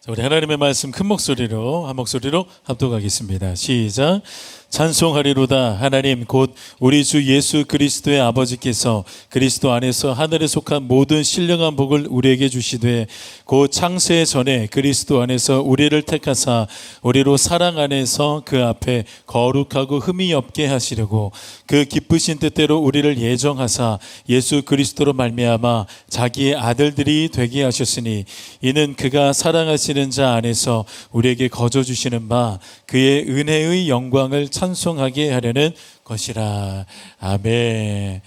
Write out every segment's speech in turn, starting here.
자, 우리 하나님의 말씀 큰 목소리로 한 목소리로 합독하겠습니다. 시작. 찬송하리로다. 하나님 곧 우리 주 예수 그리스도의 아버지께서 그리스도 안에서 하늘에 속한 모든 신령한 복을 우리에게 주시되 곧 창세 전에 그리스도 안에서 우리를 택하사 우리로 사랑 안에서 그 앞에 거룩하고 흠이 없게 하시려고 그 기쁘신 뜻대로 우리를 예정하사 예수 그리스도로 말미암아 자기의 아들들이 되게 하셨으니 이는 그가 사랑하시는 자 안에서 우리에게 거저 주시는 바 그의 은혜의 영광을 찬송하게 하려는 것이라. 아멘.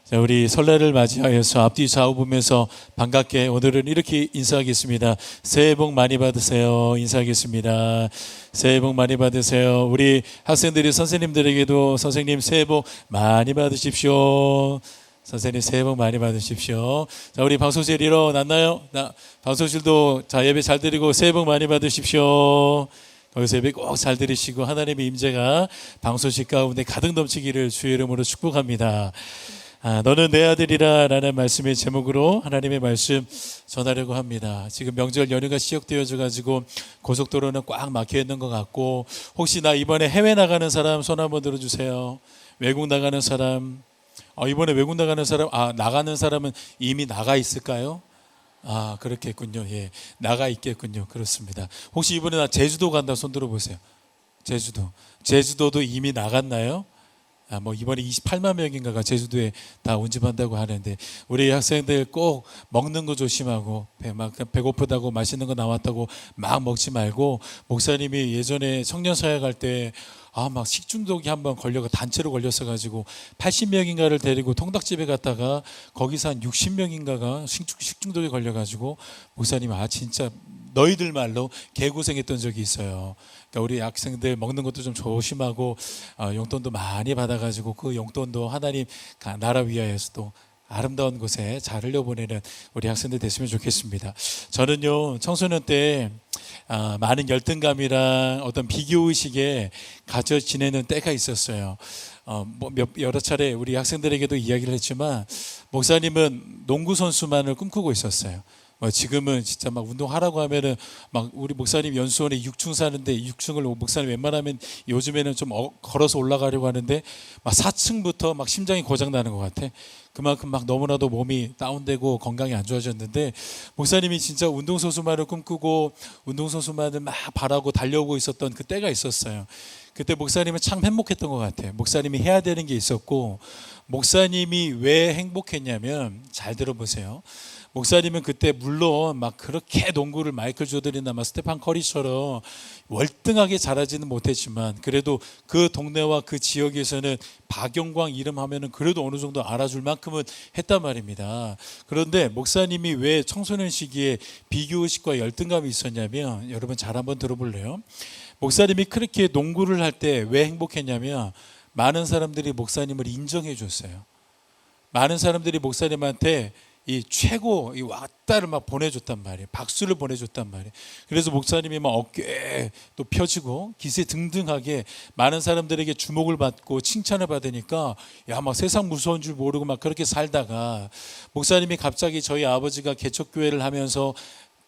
자, 우리 설날을 맞이하여서 앞뒤 좌우 보면서 반갑게 오늘은 이렇게 인사하겠습니다. 새해 복 많이 받으세요. 인사하겠습니다. 새해 복 많이 받으세요. 우리 학생들이 선생님들에게도 선생님 새해 복 많이 받으십시오. 선생님 새해 복 많이 받으십시오. 자, 우리 방송실 일어났나요? 방송실도 자 예배 잘 드리고 새해 복 많이 받으십시오. 거기서 예배 꼭 잘 들으시고 하나님의 임재가 방송실 가운데 가득 넘치기를 주의 이름으로 축복합니다. 너는 내 아들이라 라는 말씀의 제목으로 하나님의 말씀 전하려고 합니다. 지금 명절 연휴가 시작되어져 가지고 고속도로는 꽉 막혀 있는 것 같고, 혹시 나 이번에 해외 나가는 사람 손 한번 들어주세요. 외국 나가는 사람, 이번에 외국 나가는 사람, 나가는 사람은 이미 나가 있을까요? 그렇겠군요. 예, 나가 있겠군요. 그렇습니다. 혹시 이번에 나 제주도 간다 손 들어보세요. 제주도도 이미 나갔나요? 이번에 28만 명인가가 제주도에 다 운집한다고 하는데, 우리 학생들 꼭 먹는 거 조심하고, 배고프다고 맛있는 거 나왔다고 막 먹지 말고, 목사님이 예전에 청년 사역할 때 막 식중독이 한번 단체로 걸렸어가지고 80명인가를 데리고 통닭집에 갔다가 거기서 한 60명인가가 식중독에 걸려가지고 목사님 진짜 너희들 말로 개고생했던 적이 있어요. 그러니까 우리 학생들 먹는 것도 좀 조심하고 용돈도 많이 받아가지고 그 용돈도 하나님 나라 위하여서 또 아름다운 곳에 잘 흘려보내는 우리 학생들 됐으면 좋겠습니다. 저는요 청소년 때 많은 열등감이랑 어떤 비교의식에 갇혀 지내는 때가 있었어요. 여러 차례 우리 학생들에게도 이야기를 했지만 목사님은 농구 선수만을 꿈꾸고 있었어요. 지금은 진짜 막 운동하라고 하면은 막 우리 목사님 연수원에 6층 사는데 6층을 목사님 웬만하면 요즘에는 좀 걸어서 올라가려고 하는데 막 4층부터 막 심장이 고장 나는 것 같아. 그만큼 막 너무나도 몸이 다운되고 건강이 안 좋아졌는데, 목사님이 진짜 운동선수만을 꿈꾸고 운동선수만을 막 바라고 달려오고 있었던 그 때가 있었어요. 그때 목사님은 참 행복했던 것 같아요. 목사님이 해야 되는 게 있었고, 목사님이 왜 행복했냐면, 잘 들어보세요. 목사님은 그때 물론 막 그렇게 농구를 마이클 조던이나 스테판 커리처럼 월등하게 잘하지는 못했지만, 그래도 그 동네와 그 지역에서는 박영광 이름 하면은 그래도 어느 정도 알아줄 만큼은 했단 말입니다. 그런데 목사님이 왜 청소년 시기에 비교의식과 열등감이 있었냐면, 여러분 잘 한번 들어볼래요? 목사님이 그렇게 농구를 할 때 왜 행복했냐면, 많은 사람들이 목사님을 인정해 줬어요. 많은 사람들이 목사님한테 이 최고 이 왔다를 막 보내줬단 말이에요. 박수를 보내줬단 말이에요. 그래서 목사님이 막 어깨 또 펴지고 기세 등등하게 많은 사람들에게 주목을 받고 칭찬을 받으니까 막 세상 무서운 줄 모르고 막 그렇게 살다가, 목사님이 갑자기 저희 아버지가 개척교회를 하면서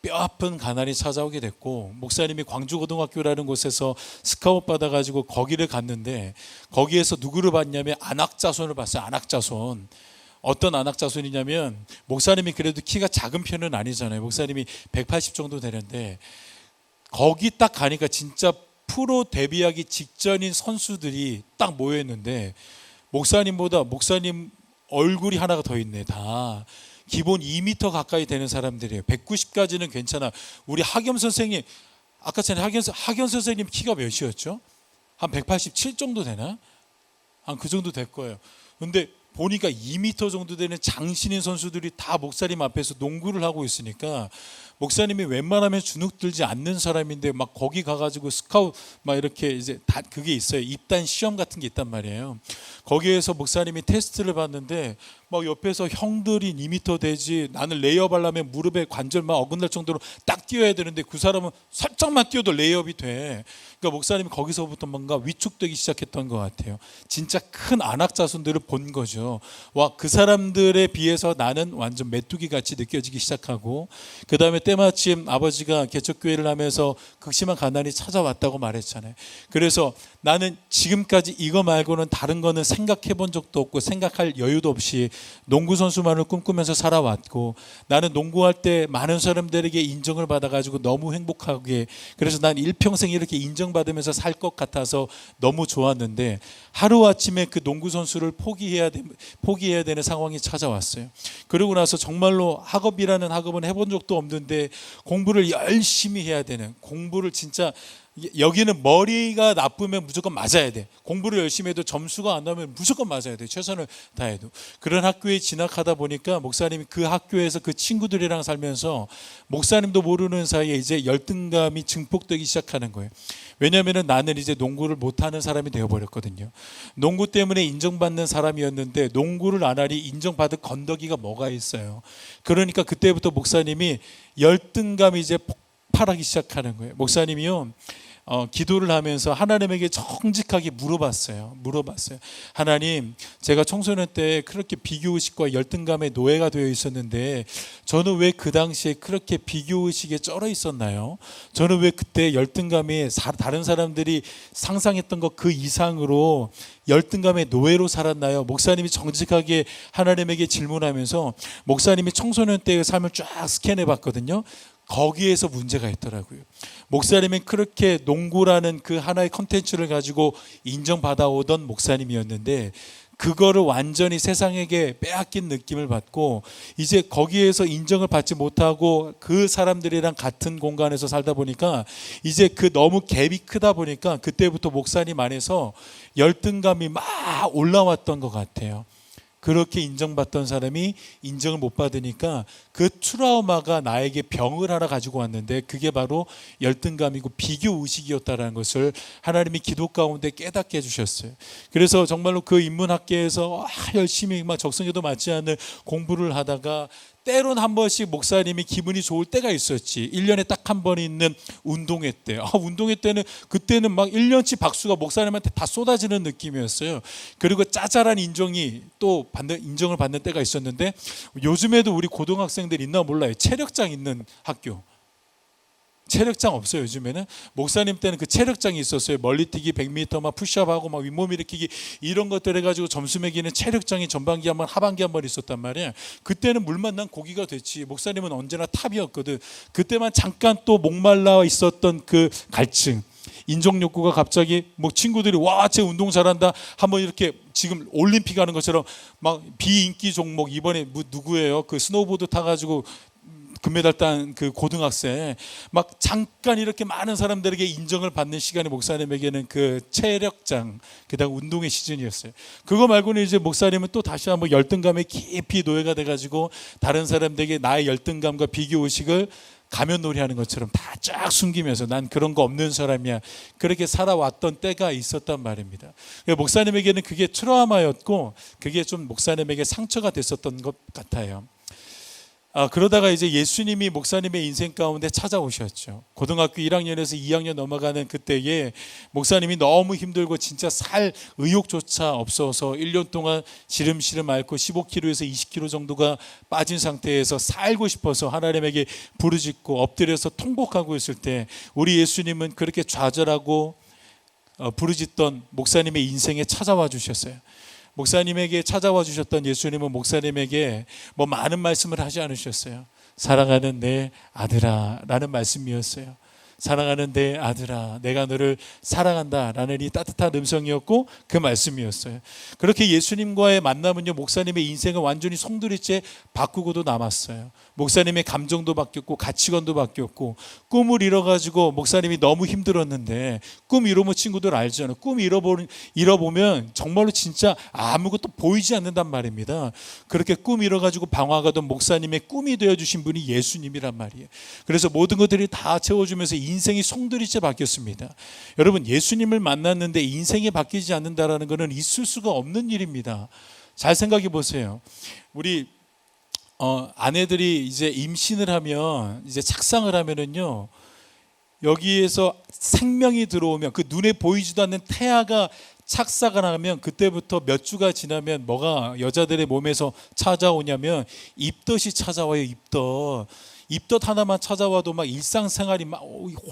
뼈아픈 가난이 찾아오게 됐고, 목사님이 광주고등학교라는 곳에서 스카웃 받아가지고 거기를 갔는데, 거기에서 누구를 봤냐면 안악자손을 봤어요. 안악자손. 어떤 안악자손이냐면, 목사님이 그래도 키가 작은 편은 아니잖아요. 목사님이 180 정도 되는데, 거기 딱 가니까 진짜 프로 데뷔하기 직전인 선수들이 딱 모여있는데, 목사님보다 목사님 얼굴이 하나가 더 있네. 다 기본 2m 가까이 되는 사람들이에요. 190까지는 괜찮아. 우리 학연 선생님, 아까 전에 학연 선생님 키가 몇이었죠? 한 187 정도 되나? 한 그 정도 될 거예요. 근데 보니까 2m 정도 되는 장신인 선수들이 다 목사님 앞에서 농구를 하고 있으니까, 목사님이 웬만하면 주눅 들지 않는 사람인데 막 거기 가가지고 스카웃 막 이렇게 이제 다 그게 있어요. 입단 시험 같은 게 있단 말이에요. 거기에서 목사님이 테스트를 받는데 막 옆에서 형들이 2m 되지, 나는 레이업 하려면 무릎에 관절 막 어긋날 정도로 딱 뛰어야 되는데 그 사람은 살짝만 뛰어도 레이업이 돼. 그러니까 목사님이 거기서부터 뭔가 위축되기 시작했던 것 같아요. 진짜 큰 안악자손들을 본 거죠. 느끼면서 와, 그 사람들에 비해서 나는 완전 메뚜기 같이 느껴지기 시작하고, 그 다음에 때마침 아버지가 개척교회를 하면서 극심한 가난이 찾아왔다고 말했잖아요. 그래서 나는 지금까지 이거 말고는 다른 거는 생각해 본 적도 없고 생각할 여유도 없이 농구 선수만을 꿈꾸면서 살아왔고, 나는 농구할 때 많은 사람들에게 인정을 받아가지고 너무 행복하게, 그래서 난 일평생 이렇게 인정받으면서 살 것 같아서 너무 좋았는데, 하루아침에 그 농구 선수를 포기해야 되는 상황이 찾아왔어요. 그러고 나서 정말로 학업이라는 학업은 해본 적도 없는데 공부를 열심히 해야 되는, 공부를 진짜, 여기는 머리가 나쁘면 무조건 맞아야 돼. 공부를 열심히 해도 점수가 안 나오면 무조건 맞아야 돼. 최선을 다해도. 그런 학교에 진학하다 보니까 목사님이 그 학교에서 그 친구들이랑 살면서 목사님도 모르는 사이에 이제 열등감이 증폭되기 시작하는 거예요. 왜냐하면 나는 이제 농구를 못하는 사람이 되어버렸거든요. 농구 때문에 인정받는 사람이었는데 농구를 안 하니 인정받을 건더기가 뭐가 있어요. 그러니까 그때부터 목사님이 열등감이 이제 폭발하기 시작하는 거예요. 목사님이요, 기도를 하면서 하나님에게 정직하게 물어봤어요. 하나님, 제가 청소년 때 그렇게 비교의식과 열등감에 노예가 되어 있었는데 저는 왜 그 당시에 그렇게 비교의식에 쩔어 있었나요? 저는 왜 그때 열등감이 다른 사람들이 상상했던 것 그 이상으로 열등감의 노예로 살았나요? 목사님이 정직하게 하나님에게 질문하면서 목사님이 청소년 때의 삶을 쫙 스캔해 봤거든요. 거기에서 문제가 있더라고요. 목사님은 그렇게 농구라는 그 하나의 컨텐츠를 가지고 인정받아오던 목사님이었는데 그거를 완전히 세상에게 빼앗긴 느낌을 받고 이제 거기에서 인정을 받지 못하고 그 사람들이랑 같은 공간에서 살다 보니까 이제 그 너무 갭이 크다 보니까 그때부터 목사님 안에서 열등감이 막 올라왔던 것 같아요. 그렇게 인정받던 사람이 인정을 못 받으니까 그 트라우마가 나에게 병을 하나 가지고 왔는데 그게 바로 열등감이고 비교의식이었다는 것을 하나님이 기도 가운데 깨닫게 해주셨어요. 그래서 정말로 그 인문학계에서 열심히 막 적성에도 맞지 않는 공부를 하다가 때론 한 번씩 목사님이 기분이 좋을 때가 있었지. 1년에 딱 한 번 있는 운동회 때. 운동회 때는 그때는 막 1년치 박수가 목사님한테 다 쏟아지는 느낌이었어요. 그리고 짜잘한 인정을 받는 때가 있었는데 요즘에도 우리 고등학생들 있나 몰라요. 체력장 있는 학교. 체력장 없어요. 요즘에는. 목사님 때는 그 체력장이 있었어요. 멀리뛰기 100m 막 푸시업하고 막 윗몸 일으키기 이런 것들 해가지고 점수 매기는 체력장이 전반기 한 번 하반기 한 번 있었단 말이에요. 그때는 물만 난 고기가 됐지. 목사님은 언제나 탑이었거든. 그때만 잠깐 또 목말라 있었던 그 갈증, 인정 욕구가 갑자기 뭐 친구들이 와, 쟤 운동 잘한다 한번 이렇게 지금 올림픽 하는 것처럼 막 비인기 종목 이번에 누구예요? 그 스노우보드 타가지고 금메달 딴 그 고등학생 막 잠깐 이렇게 많은 사람들에게 인정을 받는 시간이 목사님에게는 그 체력장, 그다음 운동의 시즌이었어요. 그거 말고는 이제 목사님은 또 다시 한번 열등감에 깊이 노예가 돼가지고 다른 사람들에게 나의 열등감과 비교의식을 가면놀이 하는 것처럼 다 쫙 숨기면서 난 그런 거 없는 사람이야, 그렇게 살아왔던 때가 있었단 말입니다. 목사님에게는 그게 트라우마였고 그게 좀 목사님에게 상처가 됐었던 것 같아요. 그러다가 이제 예수님이 목사님의 인생 가운데 찾아오셨죠. 고등학교 1학년에서 2학년 넘어가는 그때에 목사님이 너무 힘들고 진짜 살 의욕조차 없어서 1년 동안 시름시름 앓고 15kg에서 20kg 정도가 빠진 상태에서 살고 싶어서 하나님에게 부르짖고 엎드려서 통곡하고 있을 때 우리 예수님은 그렇게 좌절하고 부르짖던 목사님의 인생에 찾아와 주셨어요. 목사님에게 찾아와 주셨던 예수님은 목사님에게 뭐 많은 말씀을 하지 않으셨어요. 사랑하는 내 아들아 라는 말씀이었어요. 사랑하는 내 아들아, 내가 너를 사랑한다 라는 이 따뜻한 음성이었고 그 말씀이었어요. 그렇게 예수님과의 만남은요, 목사님의 인생을 완전히 송두리째 바꾸고도 남았어요. 목사님의 감정도 바뀌었고 가치관도 바뀌었고, 꿈을 잃어가지고 목사님이 너무 힘들었는데, 꿈 잃어본 친구들 알잖아요. 꿈 잃어보면 정말로 진짜 아무것도 보이지 않는단 말입니다. 그렇게 꿈 잃어가지고 방황하던 목사님의 꿈이 되어주신 분이 예수님이란 말이에요. 그래서 모든 것들이 다 채워주면서 인생이 송두리째 바뀌었습니다. 여러분, 예수님을 만났는데 인생이 바뀌지 않는다라는 것은 있을 수가 없는 일입니다. 잘 생각해 보세요. 우리 아내들이 이제 임신을 하면, 이제 착상을 하면은요, 여기에서 생명이 들어오면 그 눈에 보이지도 않는 태아가 착사가 나면 그때부터 몇 주가 지나면 뭐가 여자들의 몸에서 찾아오냐면 입덧이 찾아와요. 입덧 하나만 찾아와도 막 일상생활이 막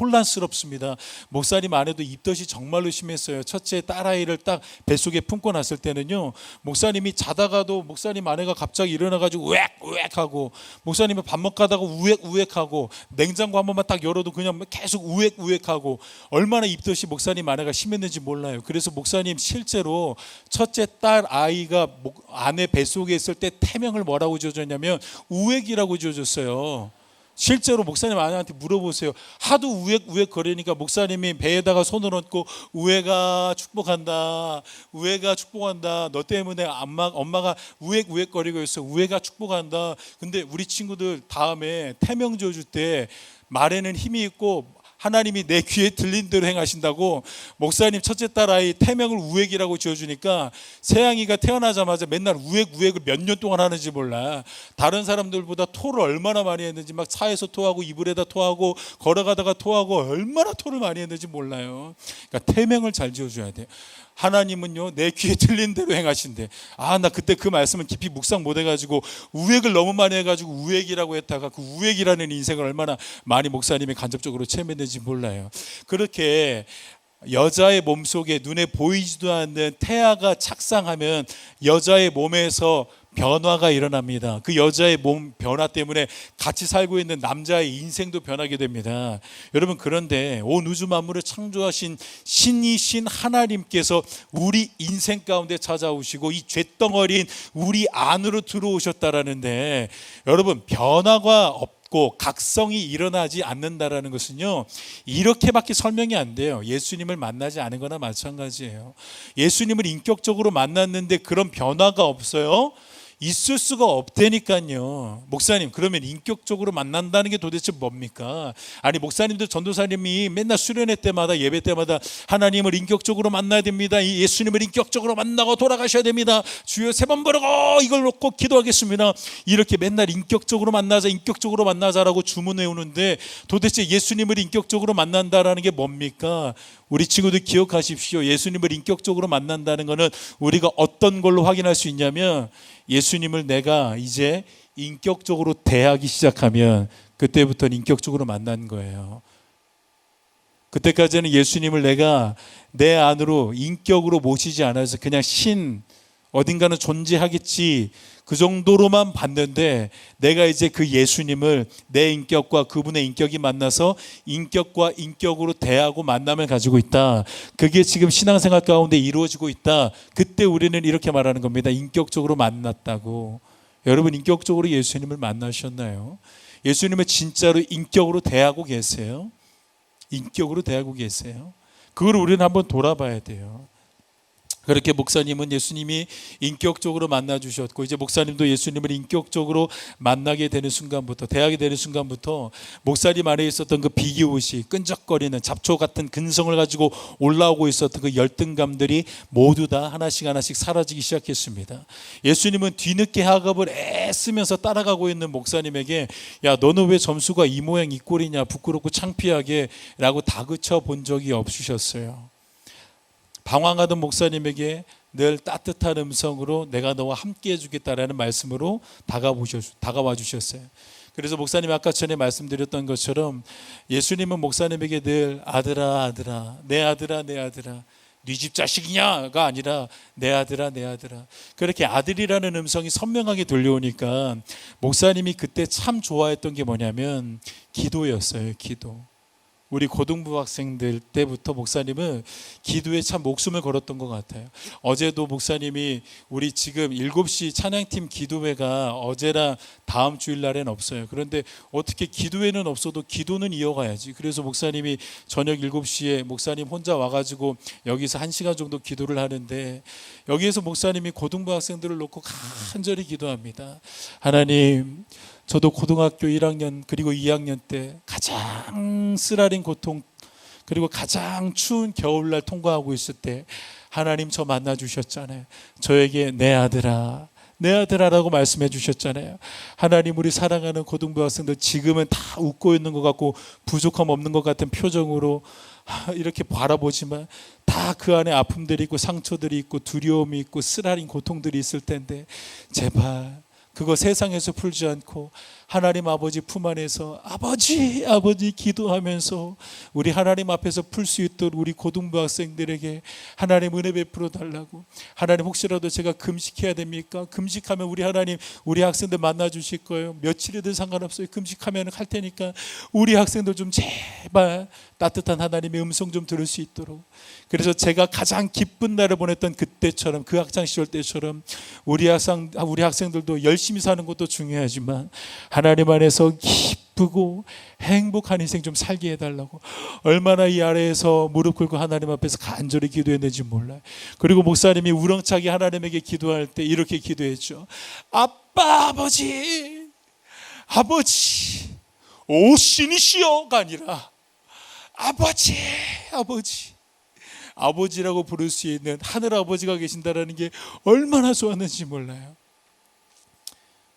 혼란스럽습니다. 목사님 안에도 입덧이 정말로 심했어요. 첫째 딸아이를 딱 뱃속에 품고 났을 때는요, 목사님이 자다가도 목사님 아내가 갑자기 일어나가지고 우액우액 하고, 목사님이 밥 먹다가 우액우액 하고, 냉장고 한 번만 딱 열어도 그냥 계속 우액우액 하고, 얼마나 입덧이 목사님 아내가 심했는지 몰라요. 그래서 목사님 실제로 첫째 딸 아이가 아내 뱃속에 있을 때 태명을 뭐라고 지어줬냐면 우액이라고 지어줬어요. 실제로 목사님 아내한테 물어보세요. 하도 우액우액 거리니까 목사님이 배에다가 손을 얹고 우애가 축복한다, 우애가 축복한다, 너 때문에 엄마가 우액우액 거리고 있어, 우애가 축복한다. 근데 우리 친구들 다음에 태명 지어줄 때 말에는 힘이 있고 하나님이 내 귀에 들린 대로 행하신다고 목사님 첫째 딸 아이 태명을 우액이라고 지어주니까 세양이가 태어나자마자 맨날 우액우액을 몇 년 동안 하는지 몰라. 다른 사람들보다 토를 얼마나 많이 했는지, 막 차에서 토하고 이불에다 토하고 걸어가다가 토하고 얼마나 토를 많이 했는지 몰라요. 그러니까 태명을 잘 지어줘야 돼요. 하나님은요, 내 귀에 들린 대로 행하신대. 나 그때 그 말씀을 깊이 묵상 못 해가지고 우액을 너무 많이 해가지고 우액이라고 했다가 그 우액이라는 인생을 얼마나 많이 목사님이 간접적으로 체험했는지 몰라요. 그렇게 여자의 몸속에 눈에 보이지도 않는 태아가 착상하면 여자의 몸에서 변화가 일어납니다. 그 여자의 몸 변화 때문에 같이 살고 있는 남자의 인생도 변하게 됩니다. 여러분, 그런데 온 우주 만물을 창조하신 신이신 하나님께서 우리 인생 가운데 찾아오시고 이 쇳덩어리인 우리 안으로 들어오셨다라는데, 여러분, 변화가 없고 각성이 일어나지 않는다라는 것은요, 이렇게밖에 설명이 안 돼요. 예수님을 만나지 않은 거나 마찬가지예요. 예수님을 인격적으로 만났는데 그런 변화가 없어요? 있을 수가 없다니까요. 목사님, 그러면 인격적으로 만난다는 게 도대체 뭡니까? 아니, 목사님들, 전도사님이 맨날 수련회 때마다, 예배 때마다 하나님을 인격적으로 만나야 됩니다, 예수님을 인격적으로 만나고 돌아가셔야 됩니다, 주여 3번 부르고 이걸 놓고 기도하겠습니다, 이렇게 맨날 인격적으로 만나자라고 주문해 오는데 도대체 예수님을 인격적으로 만난다라는 게 뭡니까? 우리 친구들 기억하십시오. 예수님을 인격적으로 만난다는 것은 우리가 어떤 걸로 확인할 수 있냐면, 예수님을 내가 이제 인격적으로 대하기 시작하면 그때부터는 인격적으로 만난 거예요. 그때까지는 예수님을 내가 내 안으로 인격으로 모시지 않아서 그냥 어딘가는 존재하겠지, 그 정도로만 봤는데, 내가 이제 그 예수님을 내 인격과 그분의 인격이 만나서 인격과 인격으로 대하고 만남을 가지고 있다. 그게 지금 신앙생활 가운데 이루어지고 있다. 그때 우리는 이렇게 말하는 겁니다. 인격적으로 만났다고. 여러분, 인격적으로 예수님을 만나셨나요? 예수님을 진짜로 인격으로 대하고 계세요? 인격으로 대하고 계세요? 그걸 우리는 한번 돌아봐야 돼요. 그렇게 목사님은 예수님이 인격적으로 만나주셨고, 이제 목사님도 예수님을 인격적으로 만나게 되는 순간부터, 대하게 되는 순간부터 목사님 안에 있었던 그 비기옷이, 끈적거리는 잡초 같은 근성을 가지고 올라오고 있었던 그 열등감들이 모두 다 하나씩 사라지기 시작했습니다. 예수님은 뒤늦게 학업을 애쓰면서 따라가고 있는 목사님에게, 야, 너는 왜 점수가 이 모양 이 꼴이냐, 부끄럽고 창피하게 라고 다그쳐 본 적이 없으셨어요. 방황하던 목사님에게 늘 따뜻한 음성으로 내가 너와 함께 해주겠다라는 말씀으로 다가와 주셨어요. 그래서 목사님 아까 전에 말씀드렸던 것처럼 예수님은 목사님에게 늘 아들아, 내 아들아, 네 집 자식이냐가 아니라 내 아들아. 그렇게 아들이라는 음성이 선명하게 들려오니까 목사님이 그때 참 좋아했던 게 뭐냐면 기도였어요. 기도. 우리 고등부 학생들 때부터 목사님은 기도에 참 목숨을 걸었던 것 같아요. 어제도 목사님이 우리 지금 7시 찬양팀 기도회가 어제랑 다음 주일날엔 없어요. 그런데 어떻게 기도회는 없어도 기도는 이어가야지. 그래서 목사님이 저녁 7시에 목사님 혼자 와가지고 여기서 1시간 정도 기도를 하는데, 여기에서 목사님이 고등부 학생들을 놓고 간절히 기도합니다. 하나님, 저도 고등학교 1학년 그리고 2학년 때 가장 쓰라린 고통, 그리고 가장 추운 겨울날 통과하고 있을 때 하나님 저 만나 주셨잖아요. 저에게 내 아들아라고 말씀해 주셨잖아요. 하나님, 우리 사랑하는 고등부 학생들 지금은 다 웃고 있는 것 같고 부족함 없는 것 같은 표정으로 이렇게 바라보지만 다 그 안에 아픔들이 있고 상처들이 있고 두려움이 있고 쓰라린 고통들이 있을 텐데 제발 그거 세상에서 풀지 않고 하나님 아버지 품 안에서 아버지 기도하면서 우리 하나님 앞에서 풀 수 있도록 우리 고등부 학생들에게 하나님 은혜 베풀어 달라고. 하나님 혹시라도 제가 금식해야 됩니까? 금식하면 우리 하나님 우리 학생들 만나 주실 거예요. 며칠이든 상관없어요. 금식하면 할 테니까 우리 학생들 좀 제발 따뜻한 하나님의 음성 좀 들을 수 있도록. 그래서 제가 가장 기쁜 날을 보냈던 그때처럼 그 학창 시절 때처럼 우리 학생들도 열심히 사는 것도 중요하지만 하나님 안에서 기쁘고 행복한 인생 좀 살게 해달라고. 얼마나 이 아래에서 무릎 꿇고 하나님 앞에서 간절히 기도했는지 몰라요. 그리고 목사님이 우렁차게 하나님에게 기도할 때 이렇게 기도했죠. 아버지 오신이시여가 아니라 아버지라고 부를 수 있는 하늘 아버지가 계신다라는 게 얼마나 좋았는지 몰라요.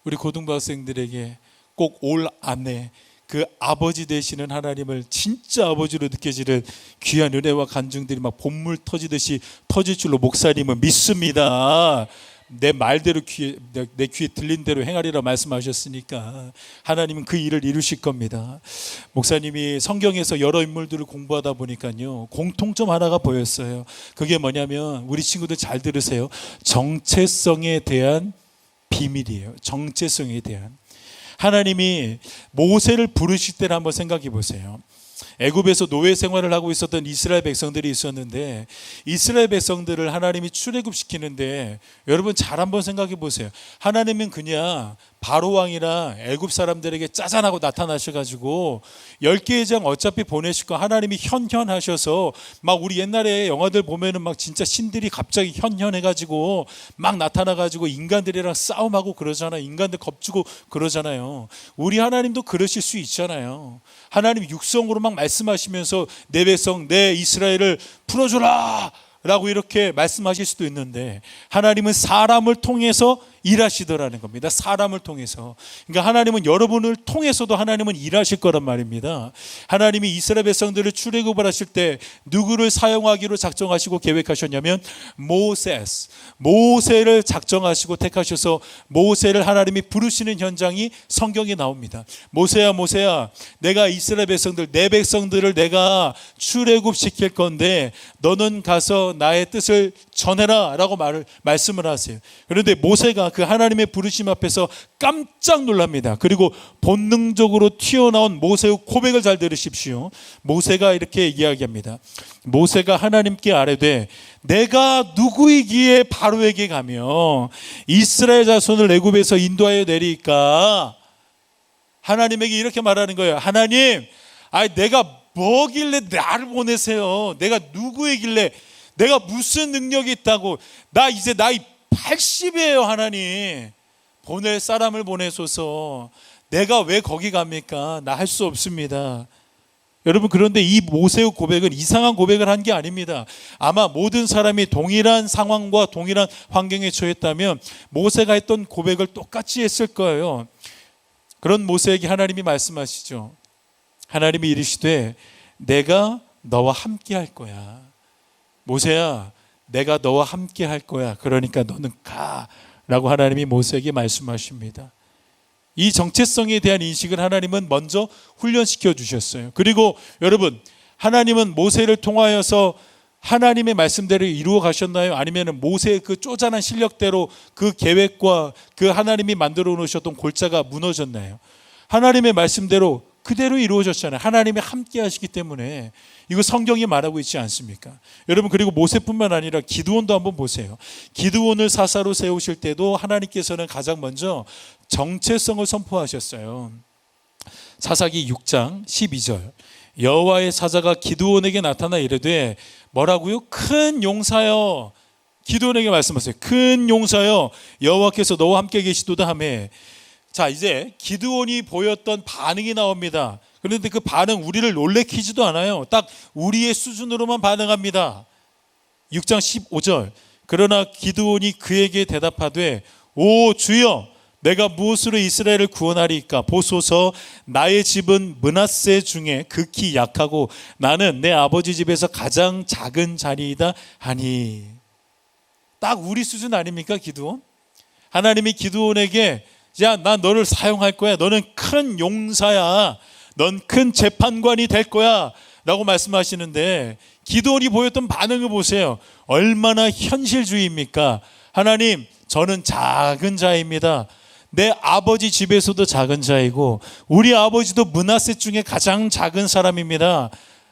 우리 고등부 학생들에게 꼭 올 안에 그 아버지 되시는 하나님을 진짜 아버지로 느껴지는 귀한 은혜와 간증들이 막 봇물 터지듯이 터질 줄로 목사님은 믿습니다. 내 말대로 내 귀에 들린 대로 행하리라 말씀하셨으니까 하나님은 그 일을 이루실 겁니다. 목사님이 성경에서 여러 인물들을 공부하다 보니까요, 공통점 하나가 보였어요. 그게 뭐냐면 우리 친구들 잘 들으세요. 정체성에 대한 비밀이에요. 정체성에 대한. 하나님이 모세를 부르실 때를 한번 생각해 보세요. 애굽에서 노예 생활을 하고 있었던 이스라엘 백성들이 있었는데 이스라엘 백성들을 하나님이 출애굽시키는데 여러분 잘 한번 생각해 보세요. 하나님은 그냥 바로 왕이나 애굽 사람들에게 짜잔하고 나타나셔가지고 10개의 장 어차피 보내실 거 하나님이 현현하셔서 막 우리 옛날에 영화들 보면은 막 진짜 신들이 갑자기 현현해가지고 막 나타나가지고 인간들이랑 싸움하고 그러잖아요. 인간들 겁주고 그러잖아요. 우리 하나님도 그러실 수 있잖아요. 하나님 육성으로 막 말씀하시면서 내 백성 내 이스라엘을 풀어줘라 라고 이렇게 말씀하실 수도 있는데 하나님은 사람을 통해서 일하시더라는 겁니다. 사람을 통해서. 그러니까 하나님은 여러분을 통해서도 하나님은 일하실 거란 말입니다. 하나님이 이스라엘 백성들을 출애굽을 하실 때 누구를 사용하기로 작정하시고 계획하셨냐면 모세를 작정하시고 택하셔서 모세를 하나님이 부르시는 현장이 성경에 나옵니다. 모세야 내가 이스라엘 백성들 내 백성들을 내가 출애굽시킬 건데 너는 가서 나의 뜻을 전해라 라고 말씀을 하세요. 그런데 모세가 그 하나님의 부르심 앞에서 깜짝 놀랍니다. 그리고 본능적으로 튀어나온 모세의 고백을 잘 들으십시오. 모세가 이렇게 이야기합니다. 모세가 하나님께 아뢰되 내가 누구이기에 바로에게 가며 이스라엘 자손을 애굽에서 인도하여 내리까. 하나님에게 이렇게 말하는 거예요. 하나님, 내가 뭐길래 나를 보내세요? 내가 누구이길래, 내가 무슨 능력이 있다고? 나 이제 나이 80이에요. 하나님 보낼 사람을 보내소서. 내가 왜 거기 갑니까? 나 할 수 없습니다. 여러분, 그런데 이 모세의 고백은 이상한 고백을 한 게 아닙니다. 아마 모든 사람이 동일한 상황과 동일한 환경에 처했다면 모세가 했던 고백을 똑같이 했을 거예요. 그런 모세에게 하나님이 말씀하시죠. 하나님이 이르시되 내가 너와 함께 할 거야. 모세야, 내가 너와 함께 할 거야. 그러니까 너는 가 라고 하나님이 모세에게 말씀하십니다. 이 정체성에 대한 인식을 하나님은 먼저 훈련시켜 주셨어요. 그리고 여러분, 하나님은 모세를 통하여서 하나님의 말씀대로 이루어 가셨나요? 아니면 모세의 그 쪼잔한 실력대로 그 계획과 그 하나님이 만들어 놓으셨던 골자가 무너졌나요? 하나님의 말씀대로 그대로 이루어졌잖아요. 하나님이 함께 하시기 때문에. 이거 성경이 말하고 있지 않습니까? 여러분, 그리고 모세뿐만 아니라 기드온도 한번 보세요. 기드온을 사사로 세우실 때도 하나님께서는 가장 먼저 정체성을 선포하셨어요. 사사기 6장 12절 여호와의 사자가 기드온에게 나타나 이르되 뭐라고요? 큰 용사여. 기드온에게 말씀하세요. 큰 용사여, 여호와께서 너와 함께 계시도다 하매. 자, 이제 기드온이 보였던 반응이 나옵니다. 그런데 그 반응 우리를 놀래키지도 않아요. 딱 우리의 수준으로만 반응합니다. 6장 15절 그러나 기드온이 그에게 대답하되 오 주여, 내가 무엇으로 이스라엘을 구원하리까? 보소서, 나의 집은 므낫세 중에 극히 약하고 나는 내 아버지 집에서 가장 작은 자리이다 하니. 딱 우리 수준 아닙니까, 기드온? 하나님이 기드온에게 야, 나 너를 사용할 거야. 너는 큰 용사야. 넌 큰 재판관이 될 거야 라고 말씀하시는데, 기드온이 보였던 반응을 보세요. 얼마나 현실주의입니까? 하나님, 저는 작은 자입니다. 내 아버지 집에서도 작은 자이고 우리 아버지도 므낫세 중에 가장 작은 사람입니다.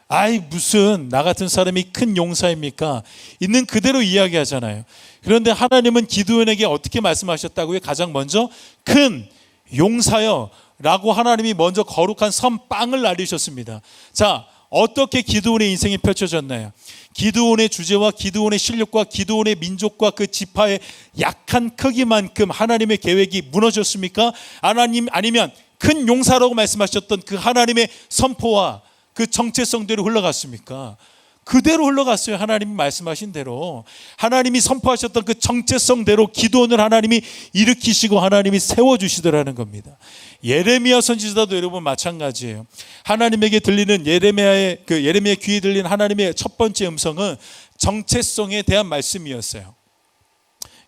아이, 무슨 나 같은 사람이 큰 용사입니까? 있는 그대로 이야기하잖아요. 그런데 하나님은 기드온에게 어떻게 말씀하셨다고요? 가장 먼저 큰 용사여 라고 하나님이 먼저 거룩한 선빵을 날리셨습니다. 자, 어떻게 기드온의 인생이 펼쳐졌나요? 기드온의 주제와 기드온의 실력과 기드온의 민족과 그 지파의 약한 크기만큼 하나님의 계획이 무너졌습니까? 하나님, 아니면 큰 용사라고 말씀하셨던 그 하나님의 선포와 그 정체성대로 흘러갔습니까? 그대로 흘러갔어요. 하나님이 말씀하신 대로. 하나님이 선포하셨던 그 정체성대로 기드온을 하나님이 일으키시고 하나님이 세워주시더라는 겁니다. 예레미야 선지자도 여러분 마찬가지예요. 하나님에게 들리는 예레미야의 귀에 들린 하나님의 첫 번째 음성은 정체성에 대한 말씀이었어요.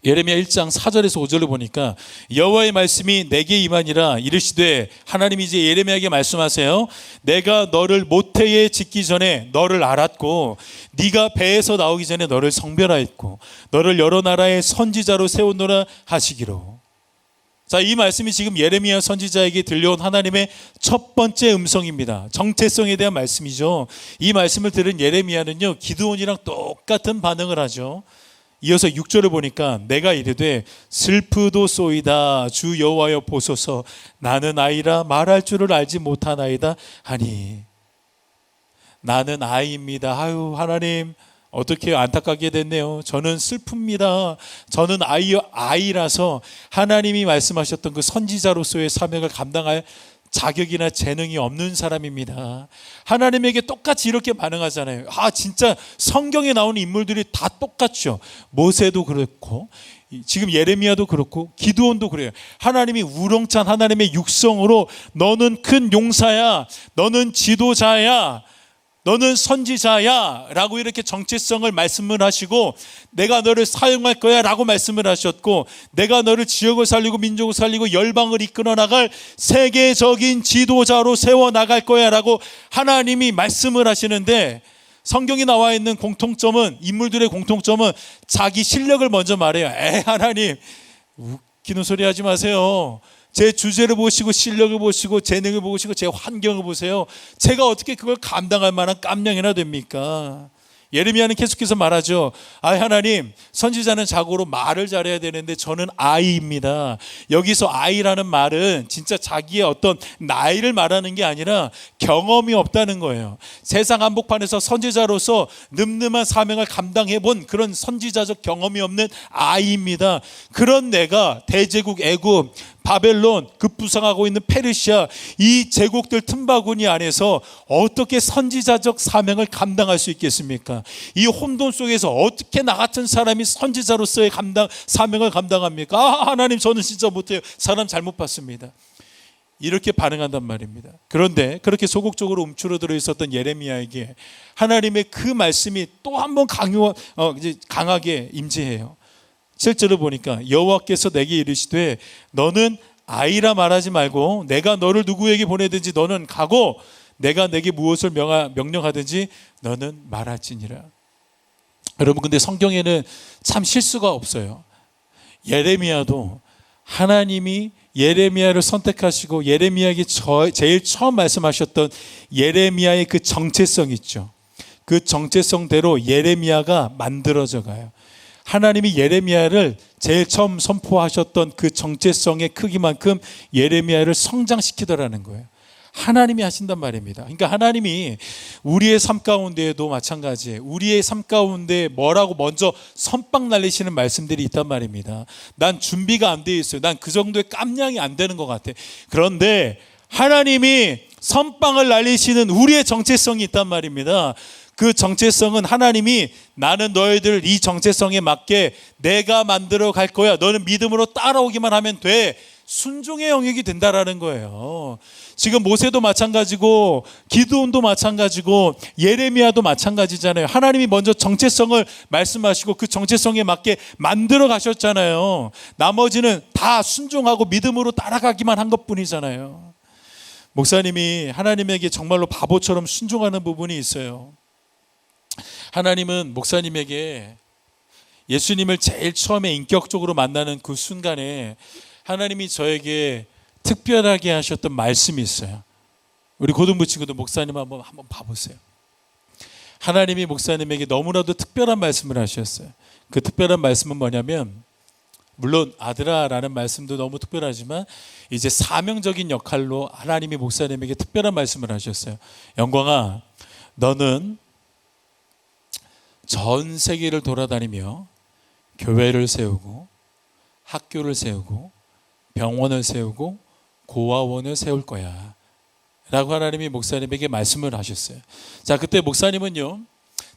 예레미야 1장 4절에서 5절을 보니까 여호와의 말씀이 내게 임하니라 이르시되, 하나님이 이제 예레미야에게 말씀하세요. 내가 너를 모태에 짓기 전에 너를 알았고 네가 배에서 나오기 전에 너를 성별하였고 너를 여러 나라의 선지자로 세우노라 하시기로. 자, 이 말씀이 지금 예레미야 선지자에게 들려온 하나님의 첫 번째 음성입니다. 정체성에 대한 말씀이죠. 이 말씀을 들은 예레미야는요, 기드온이랑 똑같은 반응을 하죠. 이어서 6절을 보니까 내가 이르되 슬프도소이다 주 여호와여 보소서 나는 아이라 말할 줄을 알지 못하나이다 하니. 나는 아이입니다. 아유, 하나님 어떻게 안타깝게 됐네요. 저는 슬픕니다. 저는 아이라서 하나님이 말씀하셨던 그 선지자로서의 사명을 감당할 자격이나 재능이 없는 사람입니다. 하나님에게 똑같이 이렇게 반응하잖아요. 진짜 성경에 나오는 인물들이 다 똑같죠. 모세도 그렇고 지금 예레미야도 그렇고 기드온도 그래요. 하나님이 우렁찬 하나님의 육성으로 너는 큰 용사야, 너는 지도자야, 너는 선지자야 라고 이렇게 정체성을 말씀을 하시고, 내가 너를 사용할 거야 라고 말씀을 하셨고, 내가 너를 지역을 살리고 민족을 살리고 열방을 이끌어 나갈 세계적인 지도자로 세워나갈 거야 라고 하나님이 말씀을 하시는데, 성경에 나와 있는 공통점은, 인물들의 공통점은 자기 실력을 먼저 말해요. 하나님 웃기는 소리 하지 마세요. 제 주제를 보시고 실력을 보시고 재능을 보시고 제 환경을 보세요. 제가 어떻게 그걸 감당할 만한 깜냥이나 됩니까? 예레미야는 계속해서 말하죠. 하나님, 선지자는 자고로 말을 잘해야 되는데 저는 아이입니다. 여기서 아이라는 말은 진짜 자기의 어떤 나이를 말하는 게 아니라 경험이 없다는 거예요. 세상 한복판에서 선지자로서 늠름한 사명을 감당해 본 그런 선지자적 경험이 없는 아이입니다. 그런 내가 대제국 애굽, 바벨론, 급부상하고 있는 페르시아, 이 제국들 틈바구니 안에서 어떻게 선지자적 사명을 감당할 수 있겠습니까? 이 혼돈 속에서 어떻게 나 같은 사람이 선지자로서의 사명을 감당합니까? 하나님, 저는 진짜 못해요. 사람 잘못 봤습니다. 이렇게 반응한단 말입니다. 그런데 그렇게 소극적으로 움츠러들어 있었던 예레미야에게 하나님의 그 말씀이 또 한 번 강하게 임재해요. 7절을 보니까 여호와께서 내게 이르시되 너는 아이라 말하지 말고 내가 너를 누구에게 보내든지 너는 가고 내가 내게 무엇을 명령하든지 너는 말할지니라. 여러분, 근데 성경에는 참 실수가 없어요. 예레미야도 하나님이 예레미야를 선택하시고 예레미야에게 제일 처음 말씀하셨던 예레미야의 그 정체성 있죠. 그 정체성대로 예레미야가 만들어져 가요. 하나님이 예레미야를 제일 처음 선포하셨던 그 정체성의 크기만큼 예레미야를 성장시키더라는 거예요. 하나님이 하신단 말입니다. 그러니까 하나님이 우리의 삶 가운데에도 마찬가지예요. 우리의 삶 가운데 뭐라고 먼저 선빵 날리시는 말씀들이 있단 말입니다. 난 준비가 안 돼 있어요. 난 그 정도의 깜냥이 안 되는 것 같아. 그런데 하나님이 선빵을 날리시는 우리의 정체성이 있단 말입니다. 그 정체성은 하나님이 나는 너희들을 이 정체성에 맞게 내가 만들어 갈 거야. 너는 믿음으로 따라오기만 하면 돼. 순종의 영역이 된다라는 거예요. 지금 모세도 마찬가지고 기드온도 마찬가지고 예레미야도 마찬가지잖아요. 하나님이 먼저 정체성을 말씀하시고 그 정체성에 맞게 만들어 가셨잖아요. 나머지는 다 순종하고 믿음으로 따라가기만 한 것뿐이잖아요. 목사님이 하나님에게 정말로 바보처럼 순종하는 부분이 있어요. 하나님은 목사님에게 예수님을 제일 처음에 인격적으로 만나는 그 순간에 하나님이 저에게 특별하게 하셨던 말씀이 있어요. 우리 고등부 친구들 목사님 한번 봐보세요. 하나님이 목사님에게 너무나도 특별한 말씀을 하셨어요. 그 특별한 말씀은 뭐냐면, 물론 아들아 라는 말씀도 너무 특별하지만 이제 사명적인 역할로 하나님이 목사님에게 특별한 말씀을 하셨어요. 영광아, 너는 전 세계를 돌아다니며 교회를 세우고 학교를 세우고 병원을 세우고 고아원을 세울 거야 라고 하나님이 목사님에게 말씀을 하셨어요. 자, 그때 목사님은요,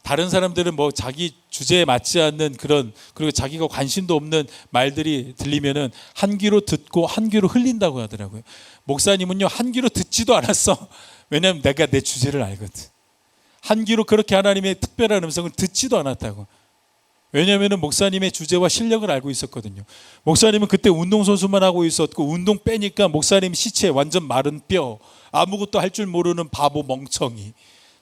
다른 사람들은 뭐 자기 주제에 맞지 않는 그런, 그리고 자기가 관심도 없는 말들이 들리면은 한 귀로 듣고 한 귀로 흘린다고 하더라고요. 목사님은요, 한 귀로 듣지도 않았어. 왜냐하면 내가 내 주제를 알거든. 한 귀로 그렇게 하나님의 특별한 음성을 듣지도 않았다고. 왜냐하면 목사님의 주제와 실력을 알고 있었거든요. 목사님은 그때 운동선수만 하고 있었고, 운동 빼니까 목사님 시체 완전 마른 뼈, 아무것도 할 줄 모르는 바보 멍청이,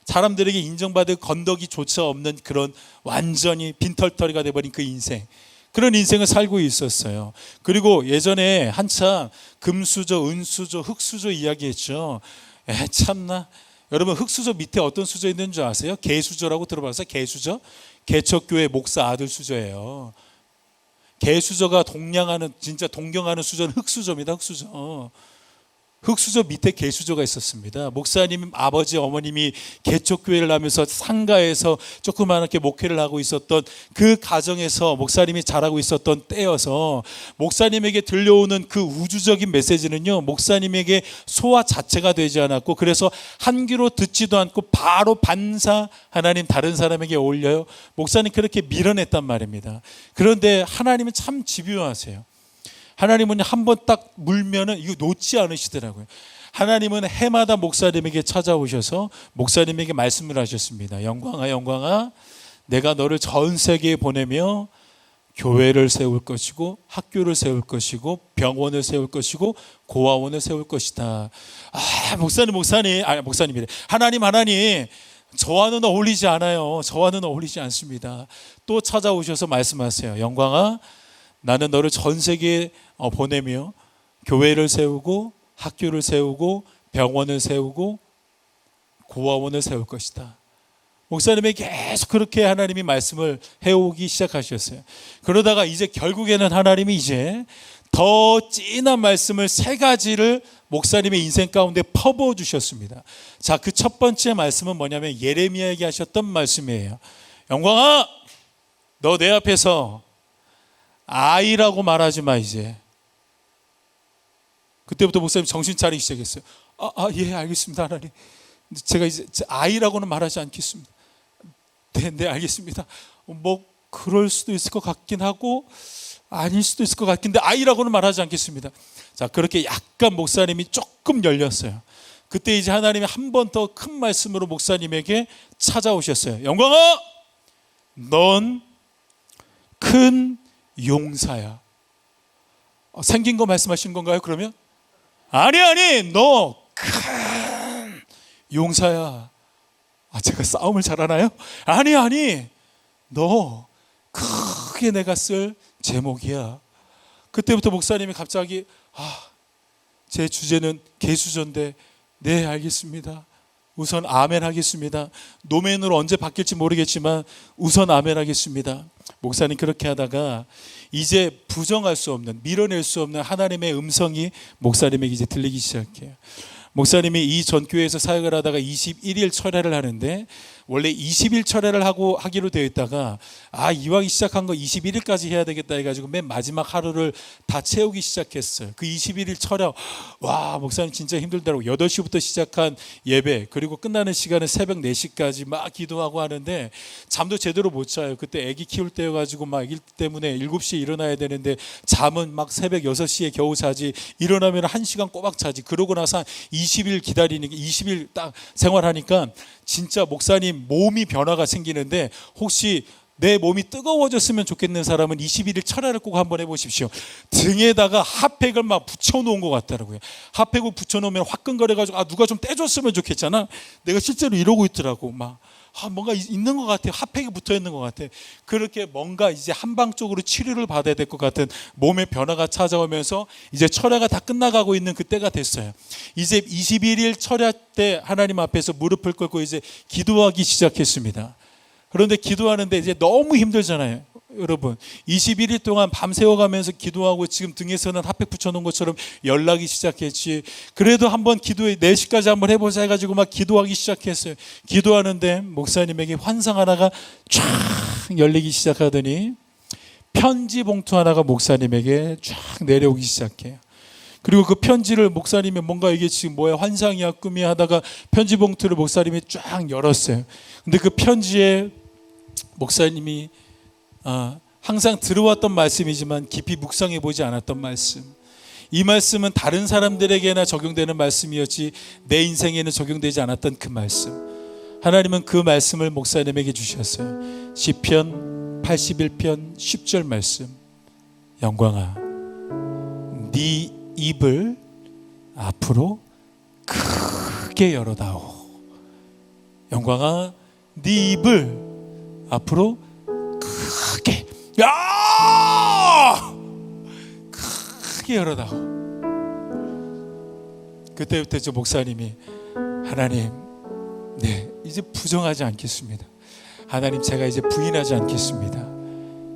사람들에게 인정받을 건더기조차 없는 그런 완전히 빈털터리가 돼버린 그 인생, 그런 인생을 살고 있었어요. 그리고 예전에 한참 금수저, 은수저, 흙수저 이야기했죠. 참나. 여러분, 흙수저 밑에 어떤 수저 있는 줄 아세요? 개수저라고 들어봤어요? 개수저? 개척교회 목사 아들 수저예요. 개수저가 동냥하는, 진짜 동경하는 수저는 흙수저입니다. 흙수저. 흙수저 밑에 개수저가 있었습니다. 목사님 아버지 어머님이 개척교회를 하면서 상가에서 조그맣게 목회를 하고 있었던 그 가정에서 목사님이 자라고 있었던 때여서 목사님에게 들려오는 그 우주적인 메시지는요, 목사님에게 소화 자체가 되지 않았고, 그래서 한 귀로 듣지도 않고 바로 반사 하나님 다른 사람에게 올려요. 목사님 그렇게 밀어냈단 말입니다. 그런데 하나님은 참 집요하세요. 하나님은 한번 딱 물면은 이거 놓지 않으시더라고요. 하나님은 해마다 목사님에게 찾아오셔서 목사님에게 말씀을 하셨습니다. 영광아, 영광아, 내가 너를 전 세계에 보내며 교회를 세울 것이고 학교를 세울 것이고 병원을 세울 것이고 고아원을 세울 것이다. 목사님이래. 하나님, 저와는 어울리지 않아요. 저와는 어울리지 않습니다. 또 찾아오셔서 말씀하세요. 영광아, 나는 너를 전 세계에 보내며 교회를 세우고 학교를 세우고 병원을 세우고 고아원을 세울 것이다. 목사님에게 계속 그렇게 하나님이 말씀을 해오기 시작하셨어요. 그러다가 이제 결국에는 하나님이 이제 더 진한 말씀을 3가지를 목사님의 인생 가운데 퍼부어 주셨습니다. 자, 그 첫 번째 말씀은 뭐냐면 예레미야에게 하셨던 말씀이에요. 영광아, 너 내 앞에서 아이라고 말하지 마. 이제 그때부터 목사님 정신 차리기 시작했어요. 예, 알겠습니다, 하나님. 제가 이제 아이라고는 말하지 않겠습니다. 네, 알겠습니다. 뭐 그럴 수도 있을 것 같긴 하고 아닐 수도 있을 것 같긴데 아이라고는 말하지 않겠습니다. 자, 그렇게 약간 목사님이 조금 열렸어요. 그때 이제 하나님이 한 번 더 큰 말씀으로 목사님에게 찾아오셨어요. 영광아, 넌 큰 용사야. 생긴 거 말씀하신 건가요? 그러면 아니, 너 큰 용사야. 제가 싸움을 잘하나요? 아니, 너 크게 내가 쓸 제목이야. 그때부터 목사님이 갑자기 제 주제는 개수저인데, 네, 알겠습니다. 우선 아멘 하겠습니다. 노멘으로 언제 바뀔지 모르겠지만 우선 아멘 하겠습니다. 목사님 그렇게 하다가 이제 부정할 수 없는, 밀어낼 수 없는 하나님의 음성이 목사님에게 이제 들리기 시작해요. 목사님이 이 전교회에서 사역을 하다가 21일 철회를 하는데 원래 20일 철회를 하기로 되어 있다가 이왕 시작한 거 21일까지 해야 되겠다 해가지고 맨 마지막 하루를 다 채우기 시작했어요. 그 21일 철회, 와, 목사님 진짜 힘들더라고. 8시부터 시작한 예배, 그리고 끝나는 시간은 새벽 4시까지 막 기도하고 하는데 잠도 제대로 못 자요. 그때 아기 키울 때여가지고 막 일 때문에 7시에 일어나야 되는데 잠은 막 새벽 6시에 겨우 자지. 일어나면 1시간 꼬박 자지. 그러고 나서 한 20일 기다리니까 20일 딱 생활하니까 진짜 목사님 몸이 변화가 생기는데, 혹시 내 몸이 뜨거워졌으면 좋겠는 사람은 21일 철야를 꼭 한번 해보십시오. 등에다가 핫팩을 막 붙여놓은 것 같더라고요. 핫팩을 붙여놓으면 화끈거려가지고 누가 좀 떼줬으면 좋겠잖아. 내가 실제로 이러고 있더라고. 막 뭔가 있는 것 같아. 핫팩이 붙어 있는 것 같아. 그렇게 뭔가 이제 한방적으로 치료를 받아야 될 것 같은 몸의 변화가 찾아오면서 이제 철야가 다 끝나가고 있는 그때가 됐어요. 이제 21일 철야 때 하나님 앞에서 무릎을 꿇고 이제 기도하기 시작했습니다. 그런데 기도하는데 이제 너무 힘들잖아요. 여러분 21일 동안 밤새워가면서 기도하고 지금 등에서는 핫팩 붙여놓은 것처럼 연락이 시작했지. 그래도 한번 기도해 4시까지 한번 해보자 해가지고 막 기도하기 시작했어요. 기도하는데 목사님에게 환상 하나가 쫙 열리기 시작하더니 편지 봉투 하나가 목사님에게 쫙 내려오기 시작해요. 그리고 그 편지를 목사님이 뭔가 이게 지금 뭐야, 환상이야 꿈이야 하다가 편지 봉투를 목사님이 쫙 열었어요. 근데 그 편지에 목사님이 항상 들어왔던 말씀이지만 깊이 묵상해 보지 않았던 말씀, 이 말씀은 다른 사람들에게나 적용되는 말씀이었지 내 인생에는 적용되지 않았던 그 말씀, 하나님은 그 말씀을 목사님에게 주셨어요. 시편 81편 10절 말씀. 영광아, 네 입을 앞으로 크게 열어다오. 영광아, 네 입을 앞으로 크게 크게 열어다오. 그때부터 저 목사님이 하나님, 네, 이제 부정하지 않겠습니다. 하나님, 제가 이제 부인하지 않겠습니다.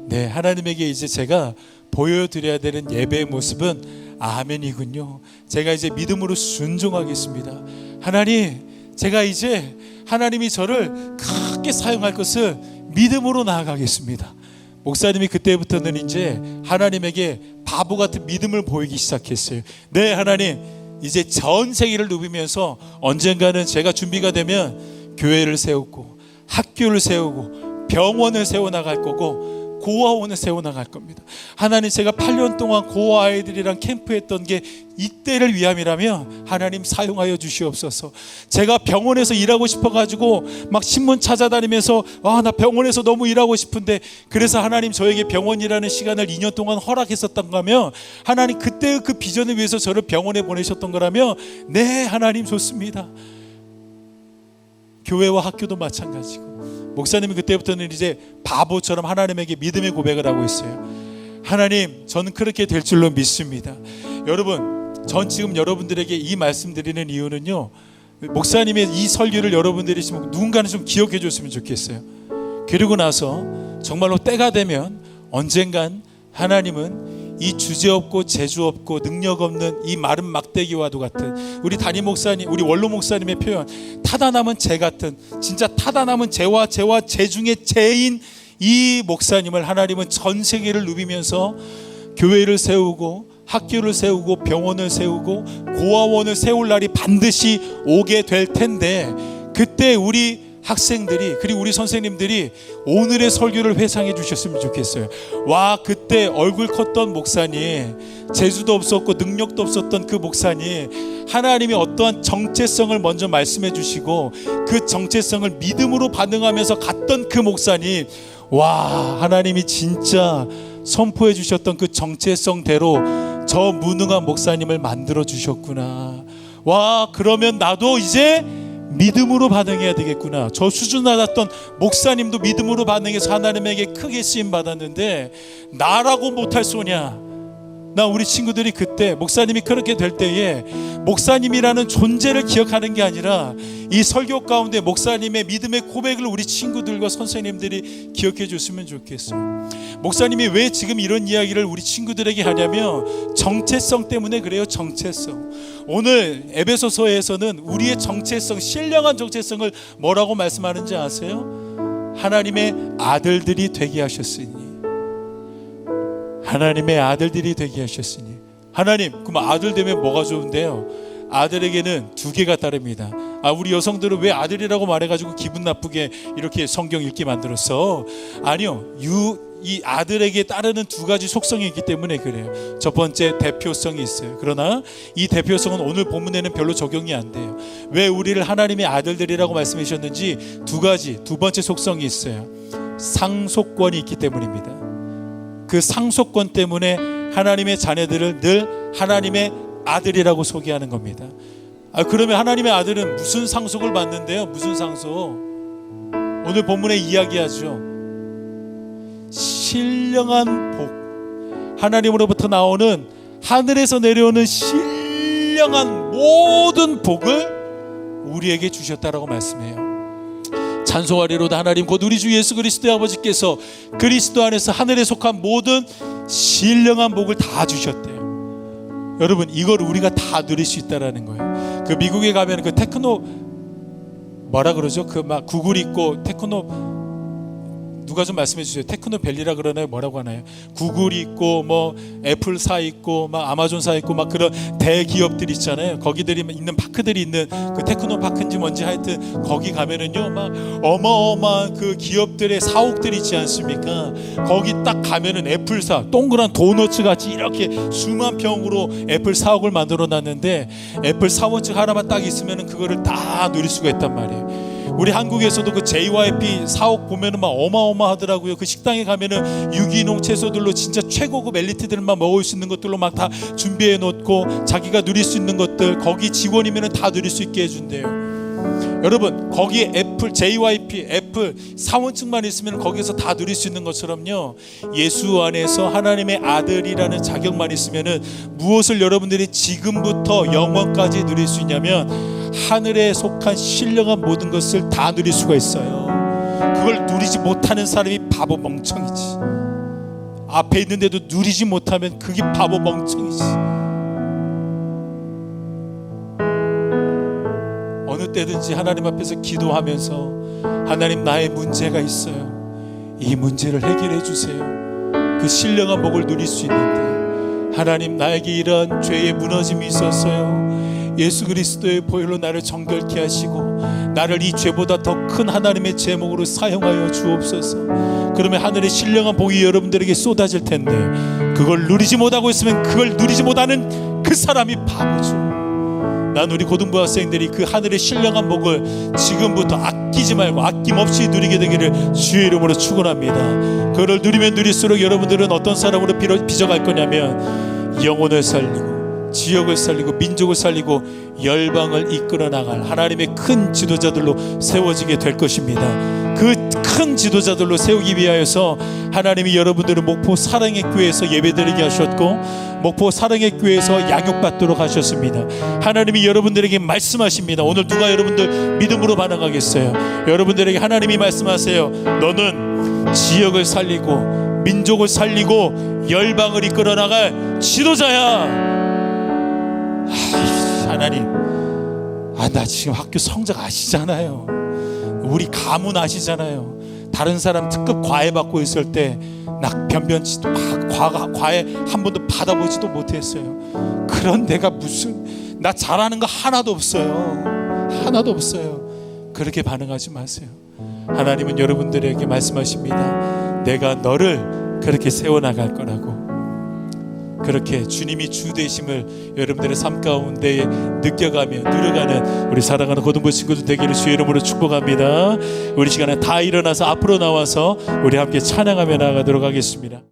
네, 하나님에게 이제 제가 보여드려야 되는 예배의 모습은 아멘이군요. 제가 이제 믿음으로 순종하겠습니다. 하나님, 제가 이제 하나님이 저를 크게 사용할 것을 믿음으로 나아가겠습니다. 목사님이 그때부터는 이제 하나님에게 바보 같은 믿음을 보이기 시작했어요. 네, 하나님, 이제 전 세계를 누비면서 언젠가는 제가 준비가 되면 교회를 세우고 학교를 세우고 병원을 세워나갈 거고 고아원을 세워나갈 겁니다. 하나님, 제가 8년 동안 고아 아이들이랑 캠프했던 게 이때를 위함이라면 하나님 사용하여 주시옵소서. 제가 병원에서 일하고 싶어가지고 막 신문 찾아다니면서 나 병원에서 너무 일하고 싶은데, 그래서 하나님 저에게 병원이라는 시간을 2년 동안 허락했었던 거면, 하나님 그때의 그 비전을 위해서 저를 병원에 보내셨던 거라면, 네, 하나님 좋습니다. 교회와 학교도 마찬가지고. 목사님이 그때부터는 이제 바보처럼 하나님에게 믿음의 고백을 하고 있어요. 하나님, 저는 그렇게 될 줄로 믿습니다. 여러분, 전 지금 여러분들에게 이 말씀 드리는 이유는요, 목사님의 이 설교를 여러분들이 지금 누군가는 좀 기억해 줬으면 좋겠어요. 그리고 나서 정말로 때가 되면 언젠간 하나님은 이 주제없고 재주없고 능력없는 이 마른 막대기와도 같은 우리 담임 목사님, 우리 원로 목사님의 표현, 타다 남은 재 같은, 진짜 타다 남은 재와 재 중에 재인 이 목사님을 하나님은 전 세계를 누비면서 교회를 세우고 학교를 세우고 병원을 세우고 고아원을 세울 날이 반드시 오게 될 텐데, 그때 우리 학생들이, 그리고 우리 선생님들이 오늘의 설교를 회상해 주셨으면 좋겠어요. 와, 그때 얼굴 컸던 목사님, 재주도 없었고 능력도 없었던 그 목사님, 하나님이 어떠한 정체성을 먼저 말씀해 주시고 그 정체성을 믿음으로 반응하면서 갔던 그 목사님, 와, 하나님이 진짜 선포해 주셨던 그 정체성대로 저 무능한 목사님을 만들어 주셨구나. 와, 그러면 나도 이제 믿음으로 반응해야 되겠구나. 저 수준 낮았던 목사님도 믿음으로 반응해서 하나님에게 크게 쓰임 받았는데 나라고 못할 소냐. 나 우리 친구들이 그때 목사님이 그렇게 될 때에 목사님이라는 존재를 기억하는 게 아니라 이 설교 가운데 목사님의 믿음의 고백을 우리 친구들과 선생님들이 기억해 줬으면 좋겠어요. 목사님이 왜 지금 이런 이야기를 우리 친구들에게 하냐면 정체성 때문에 그래요. 정체성. 오늘 에베소서에서는 우리의 정체성, 신령한 정체성을 뭐라고 말씀하는지 아세요? 하나님의 아들들이 되게 하셨으니. 하나님의 아들들이 되게 하셨으니. 하나님, 그럼 아들 되면 뭐가 좋은데요? 아들에게는 두 개가 따릅니다. 우리 여성들은 왜 아들이라고 말해가지고 기분 나쁘게 이렇게 성경 읽게 만들었어? 아니요, 이 아들에게 따르는 두 가지 속성이 있기 때문에 그래요. 첫 번째, 대표성이 있어요. 그러나 이 대표성은 오늘 본문에는 별로 적용이 안 돼요. 왜 우리를 하나님의 아들들이라고 말씀해 주셨는지 두 번째 속성이 있어요. 상속권이 있기 때문입니다. 그 상속권 때문에 하나님의 자녀들을 늘 하나님의 아들이라고 소개하는 겁니다. 그러면 하나님의 아들은 무슨 상속을 받는데요? 무슨 상속? 오늘 본문에 이야기하죠. 신령한 복, 하나님으로부터 나오는, 하늘에서 내려오는 신령한 모든 복을 우리에게 주셨다라고 말씀해요. 찬송하리로다 하나님 곧 우리 주 예수 그리스도의 아버지께서 그리스도 안에서 하늘에 속한 모든 신령한 복을 다 주셨대요. 여러분, 이걸 우리가 다 누릴 수 있다라는 거예요. 그 미국에 가면 그 테크노 뭐라 그러죠? 그 막 구글 있고 테크노, 누가 좀 말씀해 주세요. 테크노밸리라 그러나요? 뭐라고 하나요? 구글이 있고 뭐 애플사 있고 막 아마존사 있고 막 그런 대기업들 있잖아요. 거기들이 있는 파크들이 있는 그 테크노파크인지 뭔지 하여튼 거기 가면은요 막 어마어마한 그 기업들의 사옥들이 있지 않습니까? 거기 딱 가면은 애플사 동그란 도너츠 같이 이렇게 수만 평으로 애플 사옥을 만들어 놨는데 애플 사원증 하나만 딱 있으면은 그거를 다 누릴 수가 있단 말이에요. 우리 한국에서도 그 JYP 사옥 보면은 막 어마어마하더라고요. 그 식당에 가면은 유기농 채소들로 진짜 최고급 엘리트들만 먹을 수 있는 것들로 막 다 준비해 놓고 자기가 누릴 수 있는 것들 거기 직원이면은 다 누릴 수 있게 해준대요. 여러분, 거기에 애플, JYP, 애플 사원증만 있으면 거기서 다 누릴 수 있는 것처럼요, 예수 안에서 하나님의 아들이라는 자격만 있으면은 무엇을 여러분들이 지금부터 영원까지 누릴 수 있냐면 하늘에 속한 신령한 모든 것을 다 누릴 수가 있어요. 그걸 누리지 못하는 사람이 바보 멍청이지. 앞에 있는데도 누리지 못하면 그게 바보 멍청이지. 어느 때든지 하나님 앞에서 기도하면서 하나님, 나의 문제가 있어요. 이 문제를 해결해 주세요. 그 신령한 복을 누릴 수 있는데, 하나님, 나에게 이런 죄의 무너짐이 있었어요. 예수 그리스도의 보혈로 나를 정결케 하시고 나를 이 죄보다 더 큰 하나님의 제목으로 사용하여 주옵소서. 그러면 하늘의 신령한 복이 여러분들에게 쏟아질 텐데, 그걸 누리지 못하고 있으면 그걸 누리지 못하는 그 사람이 바보죠. 난 우리 고등부 학생들이 그 하늘의 신령한 복을 지금부터 아끼지 말고 아낌없이 누리게 되기를 주의 이름으로 축원합니다. 그걸 누리면 누릴수록 여러분들은 어떤 사람으로 빚어갈 거냐면 영혼을 살리고 지역을 살리고 민족을 살리고 열방을 이끌어 나갈 하나님의 큰 지도자들로 세워지게 될 것입니다. 그 큰 지도자들로 세우기 위하여서 하나님이 여러분들을 목포 사랑의 교회에서 예배드리게 하셨고 목포 사랑의 교회에서 양육받도록 하셨습니다. 하나님이 여러분들에게 말씀하십니다. 오늘 누가 여러분들 믿음으로 반응하겠어요? 여러분들에게 하나님이 말씀하세요. 너는 지역을 살리고 민족을 살리고 열방을 이끌어 나갈 지도자야. 하나님, 나 지금 학교 성적 아시잖아요. 우리 가문 아시잖아요. 다른 사람 특급 과외 받고 있을 때 나 변변치도 과외 한 번도 받아보지도 못했어요. 그런 내가 무슨, 나 잘하는 거 하나도 없어요. 하나도 없어요. 그렇게 반응하지 마세요. 하나님은 여러분들에게 말씀하십니다. 내가 너를 그렇게 세워나갈 거라고. 그렇게 주님이 주 되심을 여러분들의 삶 가운데 느껴가며 누려가는 우리 사랑하는 고등부 친구들 되기를 주의 이름으로 축복합니다. 우리 시간에 다 일어나서 앞으로 나와서 우리 함께 찬양하며 나아가도록 하겠습니다.